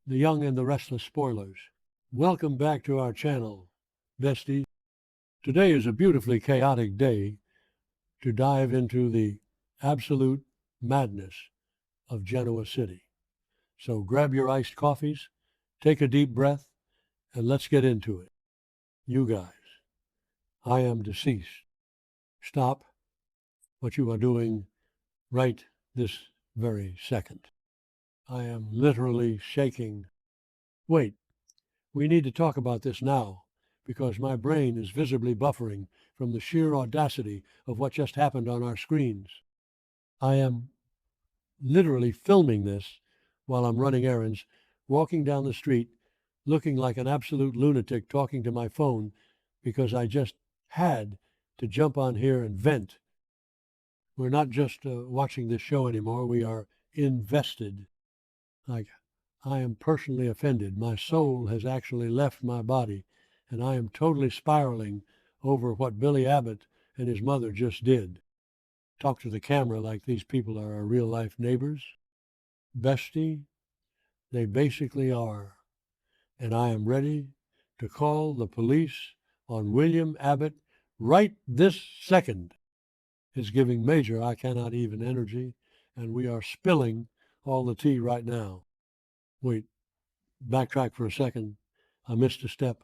the Young and the Restless spoilers. Welcome back to our channel, besties. Today is a beautifully chaotic day to dive into the absolute madness of Genoa City. So grab your iced coffees, take a deep breath, and let's get into it. You guys, I am deceased. Stop what you are doing right this very second. I am literally shaking. Wait, we need to talk about this now, because my brain is visibly buffering from the sheer audacity of what just happened on our screens. I am literally filming this while I'm running errands, walking down the street, looking like an absolute lunatic talking to my phone because I just had to jump on here and vent. We're not just watching this show anymore, we are invested. Like, I am personally offended. My soul has actually left my body, and I am totally spiraling over what Billy Abbott and his mother just did. Talk to the camera like these people are our real-life neighbors. Bestie, they basically are. And I am ready to call the police on William Abbott right this second. It's giving major I cannot even energy, and we are spilling all the tea right now. Wait, backtrack for a second. I missed a step.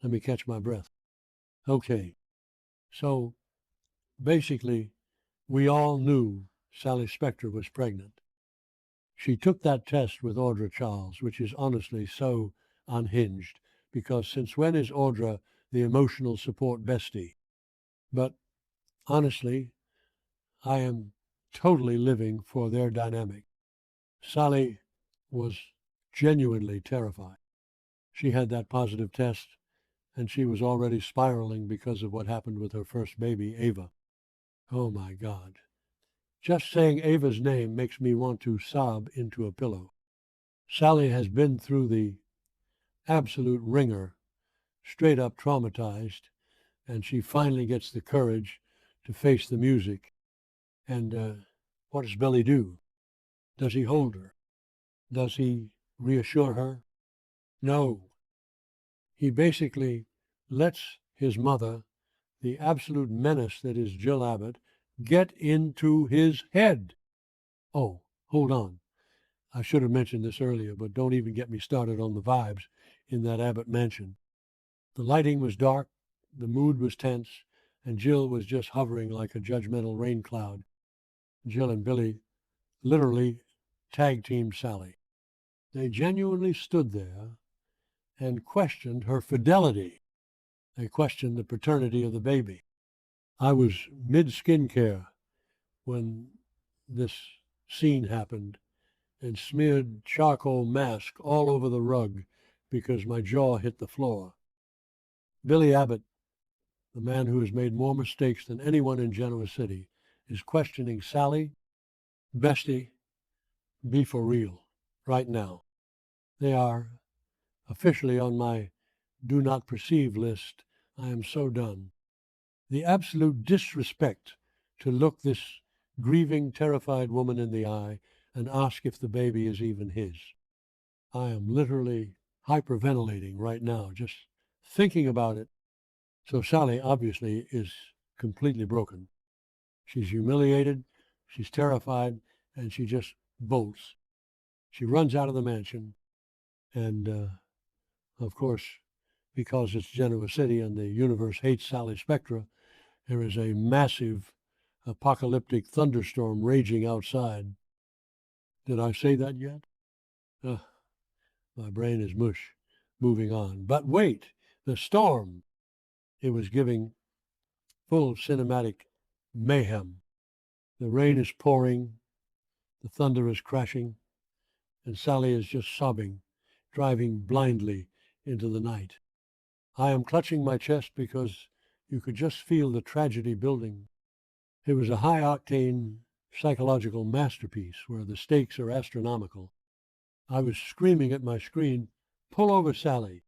Let me catch my breath. Okay, so basically, we all knew Sally Spectre was pregnant. She took that test with Audra Charles, which is honestly so unhinged, because since when is Audra the emotional support bestie? But honestly, I am totally living for their dynamic. Sally was genuinely terrified. She had that positive test, and she was already spiraling because of what happened with her first baby, Ava. Oh my God. Just saying Ava's name makes me want to sob into a pillow. Sally has been through the absolute ringer, straight up traumatized, and she finally gets the courage to face the music. And what does Billy do? Does he hold her? Does he reassure her? No. He basically lets his mother, the absolute menace that is Jill Abbott, get into his head. Oh, hold on. I should have mentioned this earlier, but don't even get me started on the vibes in that Abbott mansion. The lighting was dark, the mood was tense, and Jill was just hovering like a judgmental rain cloud. Jill and Billy literally tag-teamed Sally. They genuinely stood there and questioned her fidelity. They questioned the paternity of the baby. I was mid-skincare when this scene happened and smeared charcoal mask all over the rug because my jaw hit the floor. Billy Abbott, the man who has made more mistakes than anyone in Genoa City, is questioning Sally. Bestie, be for real, right now. They are officially on my do not perceive list. I am so done. The absolute disrespect to look this grieving, terrified woman in the eye and ask if the baby is even his. I am literally hyperventilating right now, just thinking about it. So Sally obviously is completely broken. She's humiliated, she's terrified, and she just bolts. She runs out of the mansion, and of course, because it's Genoa City and the universe hates Sally Spectra, there is a massive apocalyptic thunderstorm raging outside. Did I say that yet? My brain is mush. Moving on. But wait, the storm. It was giving full cinematic mayhem. The rain is pouring, the thunder is crashing, and Sally is just sobbing, driving blindly into the night. I am clutching my chest because you could just feel the tragedy building. It was a high-octane psychological masterpiece where the stakes are astronomical. I was screaming at my screen, "Pull over, Sally.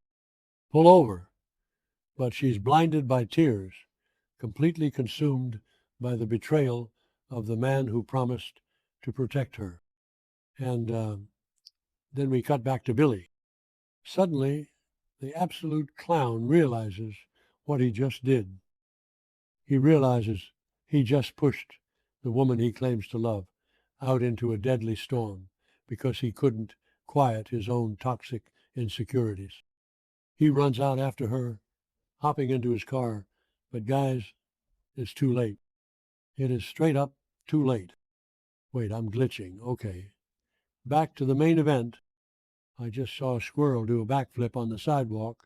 Pull over." But she's blinded by tears, completely consumed by the betrayal of the man who promised to protect her. And then we cut back to Billy. Suddenly, the absolute clown realizes what he just did. He realizes he just pushed the woman he claims to love out into a deadly storm because he couldn't quiet his own toxic insecurities. He runs out after her, hopping into his car, but guys, it's too late. It is straight up too late. Wait, I'm glitching. Okay. Back to the main event. I just saw a squirrel do a backflip on the sidewalk.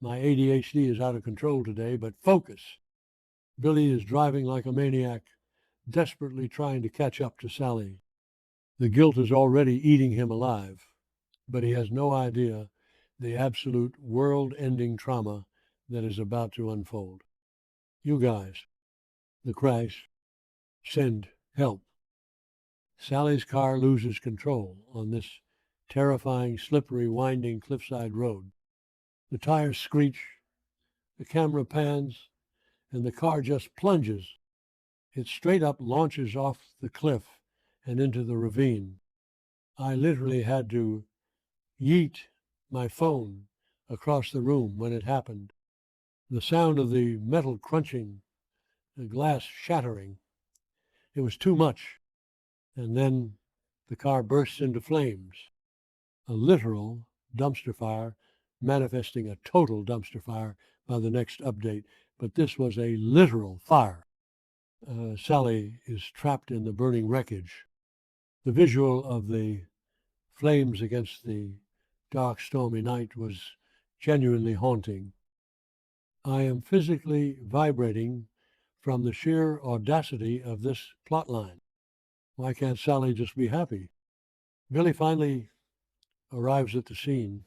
My ADHD is out of control today, but focus. Billy is driving like a maniac, desperately trying to catch up to Sally. The guilt is already eating him alive, but he has no idea the absolute world-ending trauma that is about to unfold. You guys, the crash, send help. Sally's car loses control on this terrifying, slippery, winding cliffside road. The tires screech, the camera pans, and the car just plunges. It straight up launches off the cliff and into the ravine. I literally had to yeet my phone across the room when it happened. The sound of the metal crunching, the glass shattering, it was too much. And then the car bursts into flames. A literal dumpster fire, manifesting a total dumpster fire by the next update. But this was a literal fire. Sally is trapped in the burning wreckage. The visual of the flames against the dark, stormy night was genuinely haunting. I am physically vibrating from the sheer audacity of this plotline. Why can't Sally just be happy? Billy finally arrives at the scene.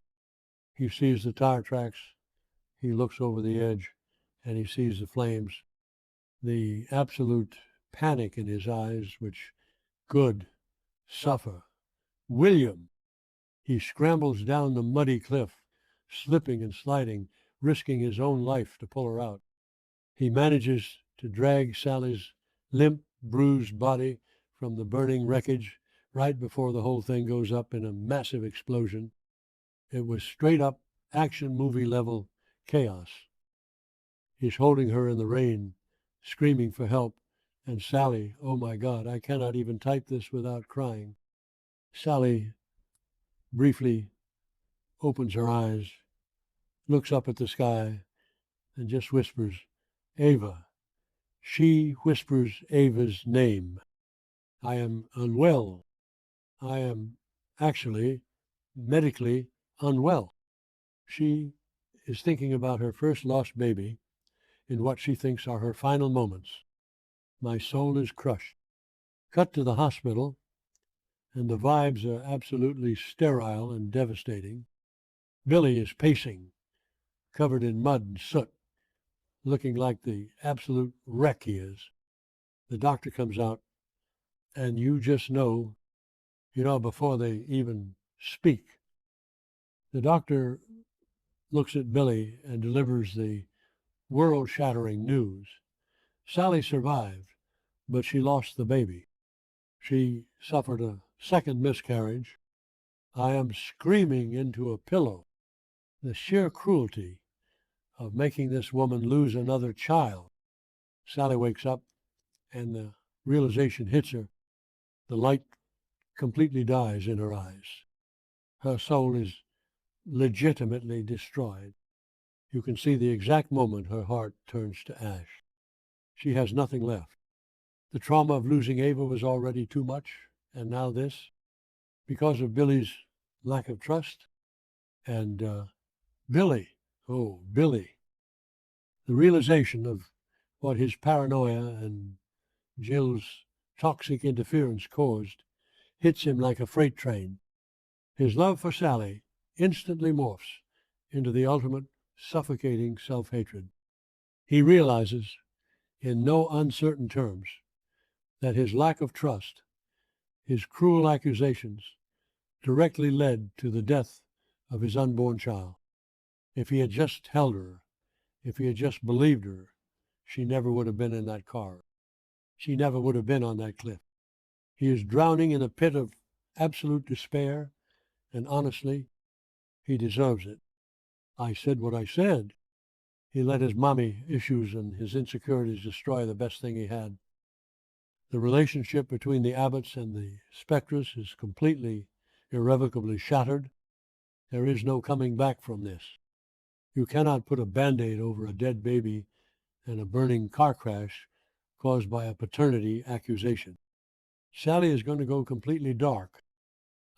He sees the tire tracks. He looks over the edge and he sees the flames. The absolute panic in his eyes, which could suffer. William! He scrambles down the muddy cliff, slipping and sliding, risking his own life to pull her out. He manages to drag Sally's limp, bruised body from the burning wreckage right before the whole thing goes up in a massive explosion. It was straight up action movie level chaos. He's holding her in the rain, screaming for help, and Sally, oh my God, I cannot even type this without crying. Sally briefly opens her eyes, looks up at the sky, and just whispers, Ava. She whispers Ava's name. I am unwell. I am actually medically unwell. She is thinking about her first lost baby in what she thinks are her final moments. My soul is crushed. Cut to the hospital, and the vibes are absolutely sterile and devastating. Billy is pacing, covered in mud and soot, looking like the absolute wreck he is. The doctor comes out, and you just know, before they even speak. The doctor looks at Billy and delivers the world-shattering news. Sally survived, but she lost the baby. She suffered a second miscarriage. I am screaming into a pillow. The sheer cruelty of making this woman lose another child. Sally wakes up, and the realization hits her. The light completely dies in her eyes. Her soul is legitimately destroyed. You can see the exact moment her heart turns to ash. She has nothing left. The trauma of losing Ava was already too much, and now this, because of Billy's lack of trust. And Billy, oh, Billy, the realization of what his paranoia and Jill's toxic interference caused hits him like a freight train. His love for Sally instantly morphs into the ultimate suffocating self-hatred. He realizes, in no uncertain terms, that his lack of trust, his cruel accusations, directly led to the death of his unborn child. If he had just held her, if he had just believed her, she never would have been in that car. She never would have been on that cliff. He is drowning in a pit of absolute despair, and honestly, He deserves it. I said what I said. He let his mommy issues and his insecurities destroy the best thing he had. The relationship between the Abbotts and the Spectors is completely, irrevocably shattered. There is no coming back from this. You cannot put a Band-Aid over a dead baby and a burning car crash caused by a paternity accusation. Sally is going to go completely dark.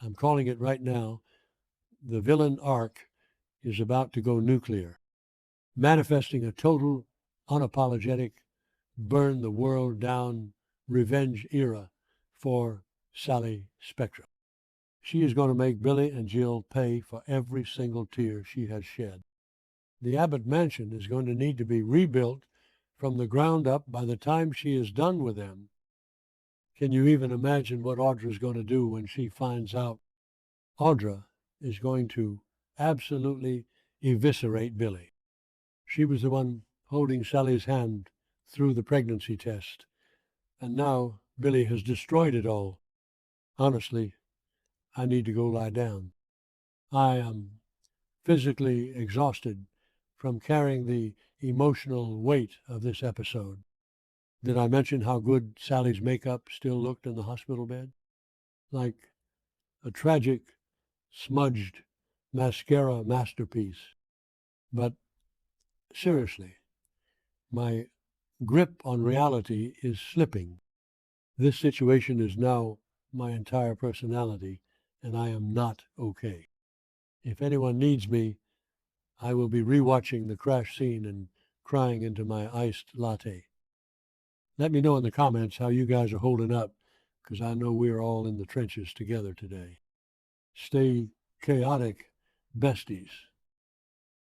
I'm calling it right now. The villain arc is about to go nuclear, manifesting a total, unapologetic, burn the world down revenge era for Sally Spectra. She is going to make Billy and Jill pay for every single tear she has shed. The Abbott mansion is going to need to be rebuilt from the ground up by the time she is done with them. Can you even imagine what Audra's going to do when she finds out? Audra is going to absolutely eviscerate Billy. She was the one holding Sally's hand through the pregnancy test, and now Billy has destroyed it all. Honestly, I need to go lie down. I am physically exhausted from carrying the emotional weight of this episode. Did I mention how good Sally's makeup still looked in the hospital bed? Like a tragic, smudged mascara masterpiece. But seriously, my grip on reality is slipping. This situation is now my entire personality, and I am not okay. If anyone needs me, I will be rewatching the crash scene and crying into my iced latte. Let me know in the comments how you guys are holding up, because I know we're all in the trenches together today. Stay chaotic, besties.